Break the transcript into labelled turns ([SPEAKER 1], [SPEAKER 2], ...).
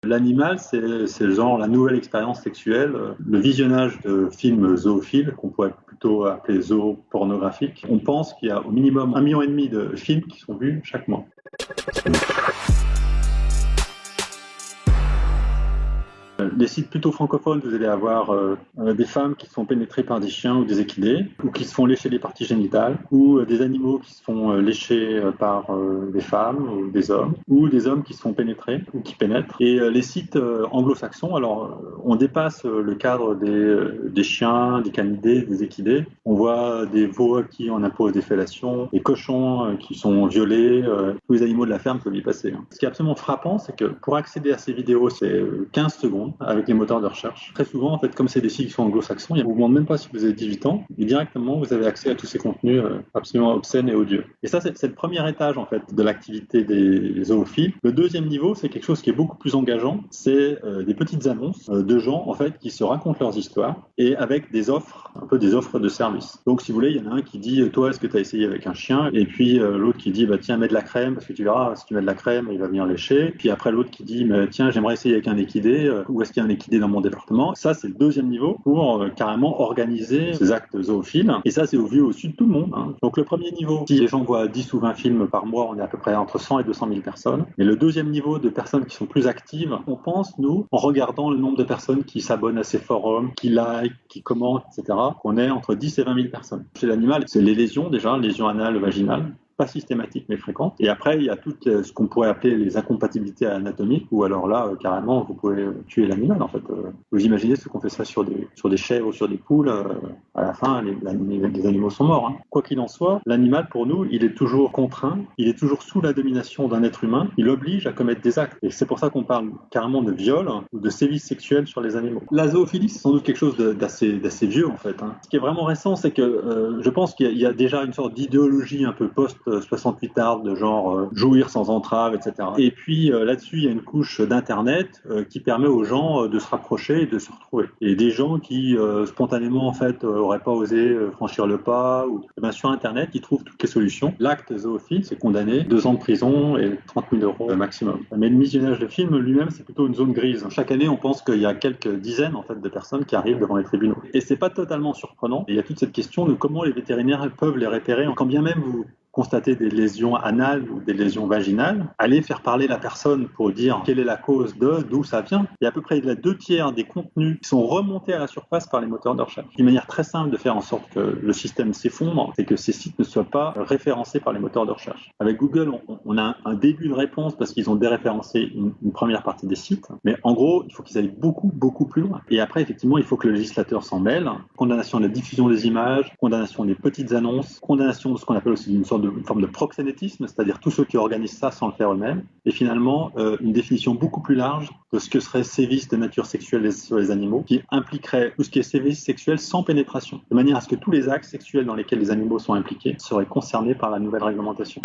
[SPEAKER 1] L'animal, c'est genre la nouvelle expérience sexuelle, le visionnage de films zoophiles, qu'on pourrait plutôt appeler zoopornographiques. On pense qu'il y a au minimum 1,5 million de films qui sont vus chaque mois. Les sites plutôt francophones, vous allez avoir des femmes qui se font pénétrer par des chiens ou des équidés, ou qui se font lécher les parties génitales, ou des animaux qui se font lécher par des femmes ou des hommes qui se font pénétrer ou qui pénètrent. Et les sites anglo-saxons, alors on dépasse le cadre des chiens, des canidés, des équidés. On voit des veaux à qui on impose des fellations, des cochons qui sont violés, tous les animaux de la ferme peuvent y passer. Ce qui est absolument frappant, c'est que pour accéder à ces vidéos, c'est 15 secondes avec les moteurs de recherche. Très souvent, en fait, comme c'est des sites qui sont anglo-saxons, on ne vous demande même pas si vous avez 18 ans, et directement, vous avez accès à tous ces contenus absolument obscènes et odieux. Et ça, c'est le premier étage, en fait, de l'activité des zoophiles. Le deuxième niveau, c'est quelque chose qui est beaucoup plus engageant, c'est des petites annonces de gens, en fait, qui se racontent leurs histoires, et avec des offres, un peu des offres de services. Donc, si vous voulez, il y en a un qui dit, toi, est-ce que tu as essayé avec un chien? Et puis, l'autre qui dit, bah, tiens, mets de la crème, parce que tu verras, si tu mets de la crème, il va venir lécher. Puis après, l'autre qui dit, mais, tiens, j'aimerais essayer avec un équidé, où est-ce qu'il y a un équidé dans mon département. Ça, c'est le deuxième niveau pour carrément organiser ces actes zoophiles. Et ça, c'est vu au-dessus de tout le monde. Donc le premier niveau, si les gens voient 10 ou 20 films par mois, on est à peu près entre 100 et 200 000 personnes. Et le deuxième niveau de personnes qui sont plus actives, on pense, nous, en regardant le nombre de personnes qui s'abonnent à ces forums, qui like, qui commentent, etc., qu'on est entre 10 et 20 000 personnes. Chez l'animal, c'est les lésions déjà, lésions anales, vaginales, pas systématique mais fréquente. Et après, il y a tout ce qu'on pourrait appeler les incompatibilités anatomiques, où alors là, carrément, vous pouvez tuer l'animal, en fait. Vous imaginez ce qu'on fait ça sur des chèvres ou sur des poules, à la fin, les animaux sont morts. Quoi qu'il en soit, l'animal, pour nous, il est toujours contraint, il est toujours sous la domination d'un être humain, il oblige à commettre des actes. Et c'est pour ça qu'on parle carrément de viol ou de sévices sexuels sur les animaux. La zoophilie, c'est sans doute quelque chose d'assez vieux, en fait. Ce qui est vraiment récent, c'est que je pense qu'il y a déjà une sorte d'idéologie un peu post-68 art de genre jouir sans entrave, etc. Et puis là-dessus, il y a une couche d'internet qui permet aux gens de se rapprocher et de se retrouver. Et des gens qui spontanément en fait auraient pas osé franchir le pas, ou sur internet, ils trouvent toutes les solutions. L'acte zoophile, c'est condamné 2 ans de prison et 30 000 € maximum. Mais le visionnage de film lui-même, c'est plutôt une zone grise. Chaque année, on pense qu'il y a quelques dizaines en fait de personnes qui arrivent devant les tribunaux. Et c'est pas totalement surprenant. Et il y a toute cette question de comment les vétérinaires peuvent les repérer, quand bien même vous constater des lésions anales ou des lésions vaginales, aller faire parler la personne pour dire quelle est la cause d'où ça vient. Il y a à peu près 2/3 des contenus qui sont remontés à la surface par les moteurs de recherche. Une manière très simple de faire en sorte que le système s'effondre, c'est que ces sites ne soient pas référencés par les moteurs de recherche. Avec Google, on a un début de réponse parce qu'ils ont déréférencé une première partie des sites, mais en gros, il faut qu'ils aillent beaucoup plus loin. Et après, effectivement, il faut que le législateur s'en mêle. Condamnation de la diffusion des images, condamnation des petites annonces, condamnation de ce qu'on appelle aussi une forme de proxénétisme, c'est-à-dire tous ceux qui organisent ça sans le faire eux-mêmes, et finalement une définition beaucoup plus large de ce que serait sévices de nature sexuelle sur les animaux, qui impliquerait tout ce qui est sévices sexuels sans pénétration, de manière à ce que tous les actes sexuels dans lesquels les animaux sont impliqués seraient concernés par la nouvelle réglementation.